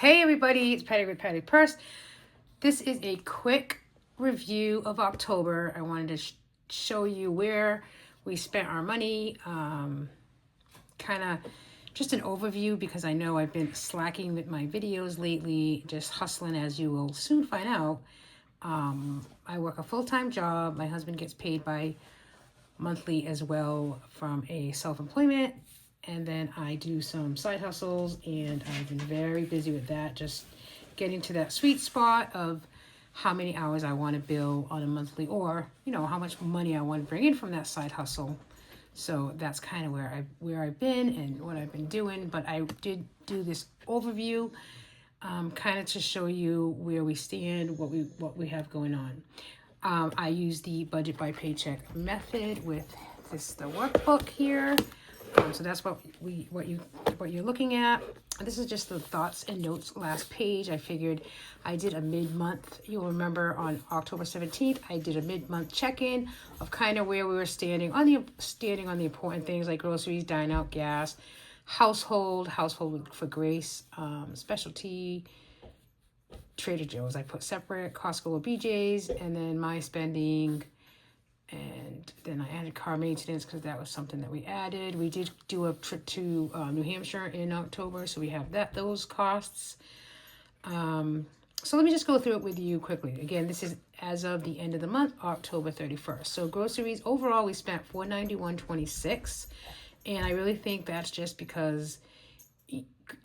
Hey everybody, it's Patty with Patty Purse. This is a quick review of October. I wanted to show you where we spent our money, kind of just an overview because I know I've been slacking with my videos lately, just hustling as you will soon find out. I work a full-time job. My husband gets paid by monthly as well from a self-employment. And then I do some side hustles, and I've been very busy with that, just getting to that sweet spot of how many hours I want to bill on a monthly, or, you know, how much money I want to bring in from that side hustle. So that's kind of where I've been and what I've been doing. But I did do this overview, kind of to show you where we stand, what we have going on. I use the budget by paycheck method with the workbook here. So that's what you're looking at. This is just the thoughts and notes last page. I figured I did a mid-month. You'll remember on October 17th, I did a mid-month check-in of kind of where we were standing on the important things like groceries, dine out, gas, household for Grace, specialty, Trader Joe's. I put separate, Costco or BJ's, and then my spending. And then I added car maintenance because that was something that we added. We did do a trip to New Hampshire in October, so we have those costs. So let me just go through it with you quickly. Again, this is as of the end of the month, October 31st. So groceries, overall, we spent $491.26. And I really think that's just because,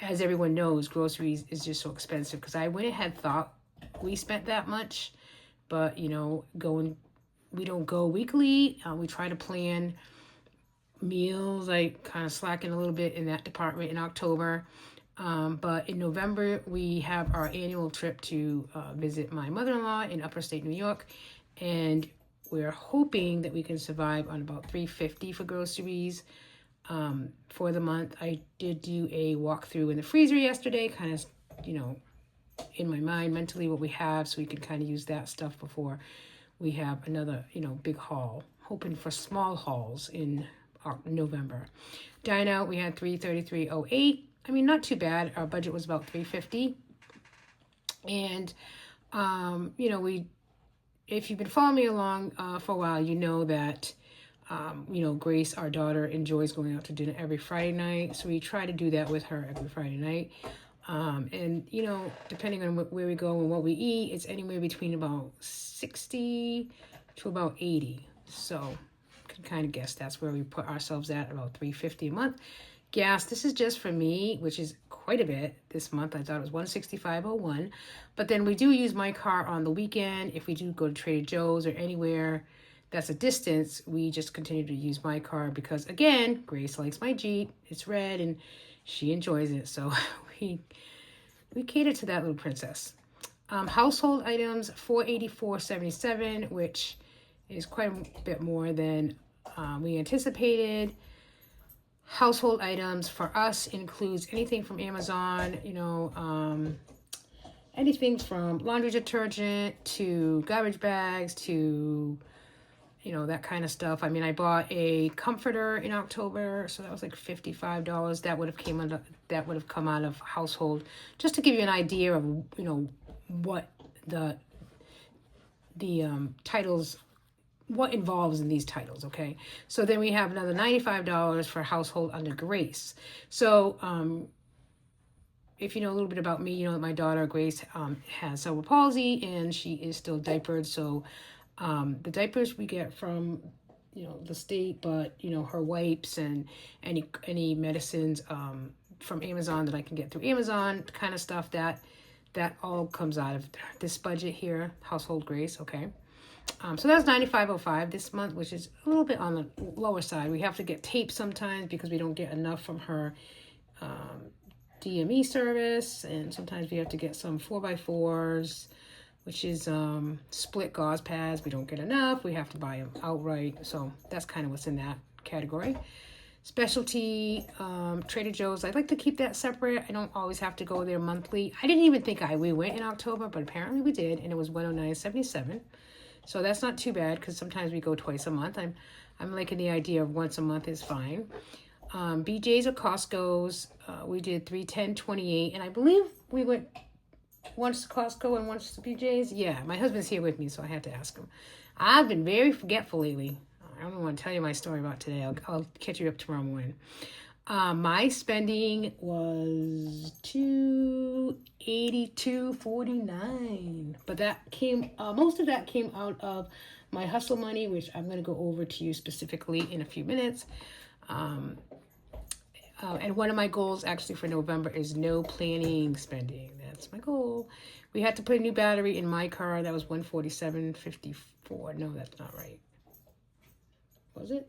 as everyone knows, groceries is just so expensive. Because I went ahead thought we spent that much, but, you know, we don't go weekly. We try to plan meals. I kind of slacking a little bit in that department in October. But in November, we have our annual trip to visit my mother-in-law in upper state New York. And we're hoping that we can survive on about $350 for groceries for the month. I did do a walkthrough in the freezer yesterday, kind of, you know, in my mind mentally what we have, so we can kind of use that stuff before we have another, you know, big haul. Hoping for small hauls in November. Dine out, we had $333.08. I mean, not too bad. Our budget was about $350. And, you know, if you've been following me along for a while, you know that, you know, Grace, our daughter, enjoys going out to dinner every Friday night. So we try to do that with her every Friday night. And, you know, depending on where we go and what we eat, it's anywhere between about 60 to about 80. So you can kind of guess that's where we put ourselves at, about $350 a month. Gas, this is just for me, which is quite a bit this month. I thought it was $165.01. But then we do use my car on the weekend. If we do go to Trader Joe's or anywhere that's a distance, we just continue to use my car because, again, Grace likes my Jeep. It's red and she enjoys it. So we cater to that little princess. Household items, $484.77, which is quite a bit more than we anticipated. Household items for us includes anything from Amazon, you know, anything from laundry detergent to garbage bags to, you know, that kind of stuff. I mean, I bought a comforter in October, so that was like $55. That would have come out of household, just to give you an idea of, you know, what the titles, what involves in these titles. Okay, so then we have another $95 for household under Grace. So if you know a little bit about me, you know that my daughter Grace has cerebral palsy and she is still diapered. So the diapers we get from, you know, the state, but, you know, her wipes and any medicines from Amazon that I can get through Amazon, kind of stuff, that all comes out of this budget here, household Grace. Okay, so that's $95.05 this month, which is a little bit on the lower side. We have to get tape sometimes because we don't get enough from her DME service, and sometimes we have to get some 4x4s, which is split gauze pads. We don't get enough. We have to buy them outright. So that's kind of what's in that category. Specialty, Trader Joe's. I'd like to keep that separate. I don't always have to go there monthly. I didn't even think we went in October, but apparently we did, and it was $109.77. So that's not too bad because sometimes we go twice a month. I'm liking the idea of once a month is fine. BJ's or Costco's. We did 310.28, and I believe we went once to Costco and once to BJ's. Yeah, my husband's here with me, so I had to ask him. I've been very forgetful lately. I don't want to tell you my story about today. I'll catch you up tomorrow morning. My spending was $282.49, but that came most of that came out of my hustle money, which I'm going to go over to you specifically in a few minutes. And one of my goals actually for November is no planning spending. That's my goal. We had to put a new battery in my car. That was $147.54. No, that's not right. Was it?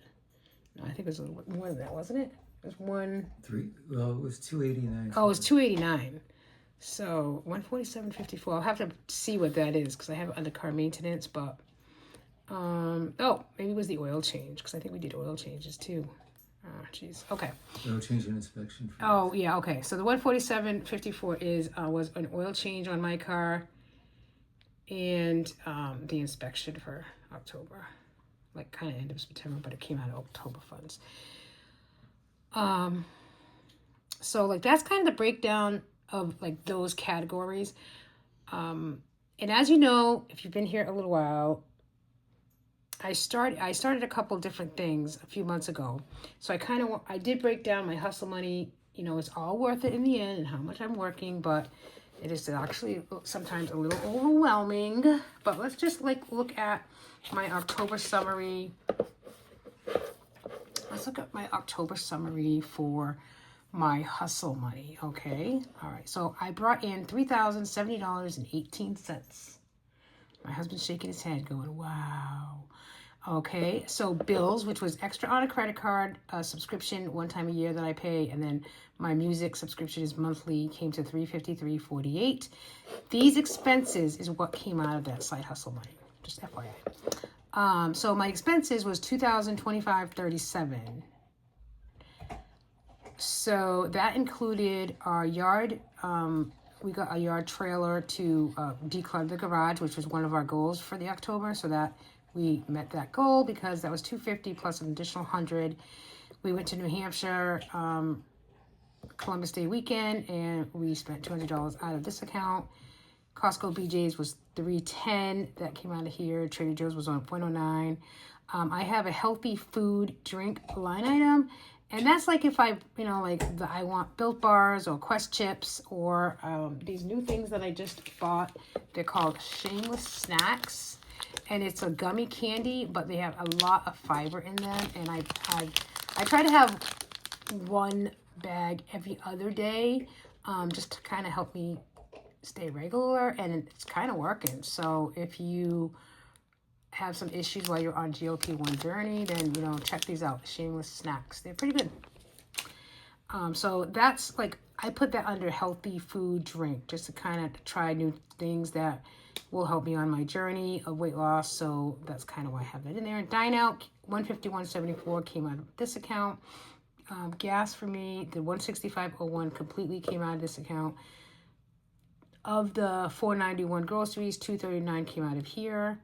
No, I think it was a little bit more than that, wasn't it? It was it was $289. Oh, it was $289. So $147.54. I'll have to see what that is because I have it under car maintenance. But maybe it was the oil change because I think we did oil changes too. Oh, jeez. Okay. Oil change and inspection. Oh, yeah. Okay. So the $147.54 was an oil change on my car, and the inspection for October, like kind of end of September, but it came out of October funds. So like that's kind of the breakdown of like those categories. And as you know, if you've been here a little while, I started a couple different things a few months ago. So I did break down my hustle money. You know, it's all worth it in the end and how much I'm working, but it is actually sometimes a little overwhelming. But let's just like look at my October summary. Let's look at my October summary for my hustle money, okay? All right, so I brought in $3,070.18. My husband's shaking his head going, wow. Okay, so bills, which was extra on a credit card, subscription one time a year that I pay, and then my music subscription is monthly, came to $353.48. These expenses is what came out of that side hustle money, just FYI. So my expenses was $2,025.37. So that included our yard. We got a yard trailer to declutter the garage, which was one of our goals for the October. So that we met that goal because that was $250 plus an additional $100. We went to New Hampshire Columbus Day weekend, and we spent $200 out of this account. Costco BJ's was $310. That came out of here. Trader Joe's was on $0.09. I have a healthy food drink line item, and that's like if I want Built Bars or Quest chips or these new things that I just bought. They're called Shameless Snacks, and it's a gummy candy, but they have a lot of fiber in them. And I try to have one bag every other day, just to kind of help me stay regular, and it's kind of working. So if you have some issues while you're on GLP-1 journey, then check these out. Shameless Snacks, they're pretty good. So that's like, I put that under healthy food drink, just to kind of try new things that will help me on my journey of weight loss. So that's kind of why I have that in there. Dine Out, $151.74 came out of this account. Gas for me, the $165.01 completely came out of this account. Of the $491 groceries, $239 came out of here.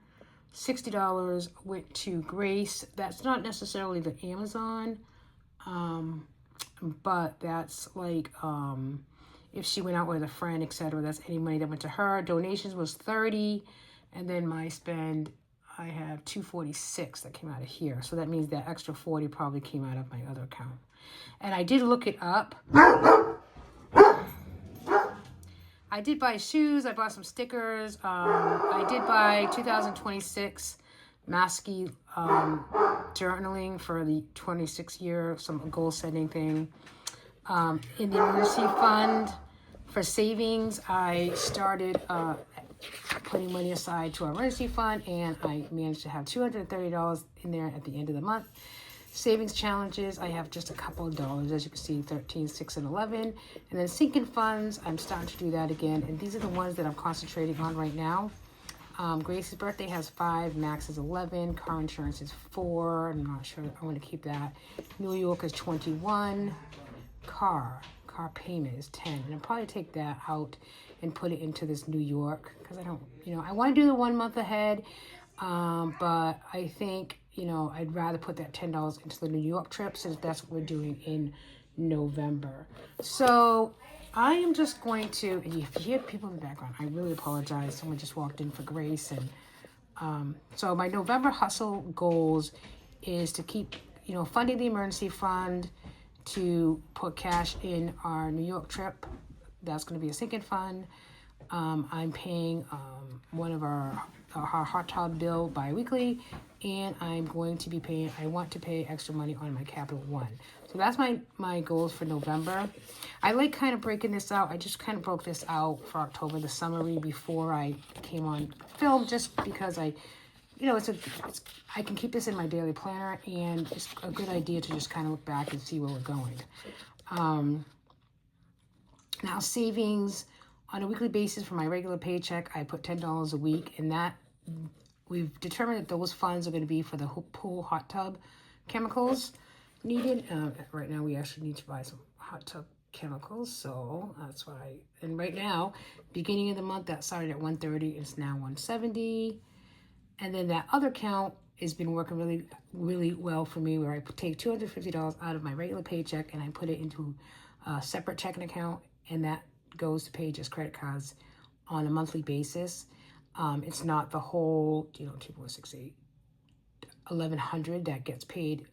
$60 went to Grace. That's not necessarily the Amazon, but that's like if she went out with a friend, etc. That's any money that went to her. Donations was $30, and then my spend, I have $246 that came out of here. So that means that extra $40 probably came out of my other account. And I did look it up. I did buy shoes. I bought some stickers. I did buy 2026 Maskey journaling for the 26th year, some goal setting thing. In the emergency fund for savings, I started putting money aside to our emergency fund, and I managed to have $230 in there at the end of the month. Savings challenges, I have just a couple of dollars, as you can see, 13, 6, and 11. And then sinking funds, I'm starting to do that again. And these are the ones that I'm concentrating on right now. Grace's birthday has 5, Max is 11, car insurance is 4. I'm not sure I want to keep that. New York is 21. Car payment is 10. And I'll probably take that out and put it into this New York because I don't, I want to do the 1 month ahead. But I think, I'd rather put that $10 into the New York trip since that's what we're doing in November. So I am just going to, if you hear people in the background, I really apologize. Someone just walked in for Grace. And so my November hustle goals is to keep, funding the emergency fund, to put cash in our New York trip. That's going to be a sinking fund. I'm paying one of our hot tub bill bi-weekly, and I want to pay extra money on my Capital One. So that's my goals for November. I like kind of breaking this out. I just kind of broke this out for October, the summary before I came on film, just because I can keep this in my daily planner, and it's a good idea to just kind of look back and see where we're going. Now savings on a weekly basis for my regular paycheck, I put $10 a week, and that we've determined that those funds are going to be for the pool hot tub chemicals needed. Right now, we actually need to buy some hot tub chemicals, so that's why. And right now, beginning of the month, that started at $130, it's now $170, and then that other account has been working really, really well for me, where I take $250 out of my regular paycheck and I put it into a separate checking account, and that goes to pay just credit cards on a monthly basis. It's not the whole, 2, 4, 6, 8, 1,100 that gets paid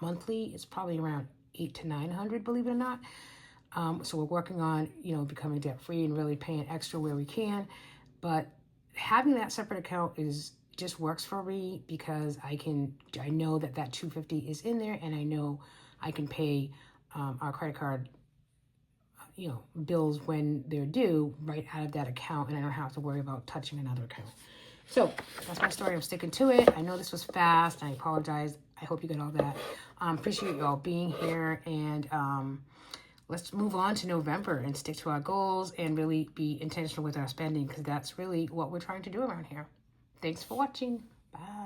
monthly. It's probably around 800 to 900, believe it or not. So we're working on, becoming debt free and really paying extra where we can. But having that separate account just works for me, because I know that $250 is in there, and I know I can pay our credit card bills when they're due right out of that account, and I don't have to worry about touching another account. So that's my story. I'm sticking to it. I know this was fast. I apologize. I hope you got all that. Appreciate you all being here, and let's move on to November and stick to our goals and really be intentional with our spending, because that's really what we're trying to do around here. Thanks for watching. Bye.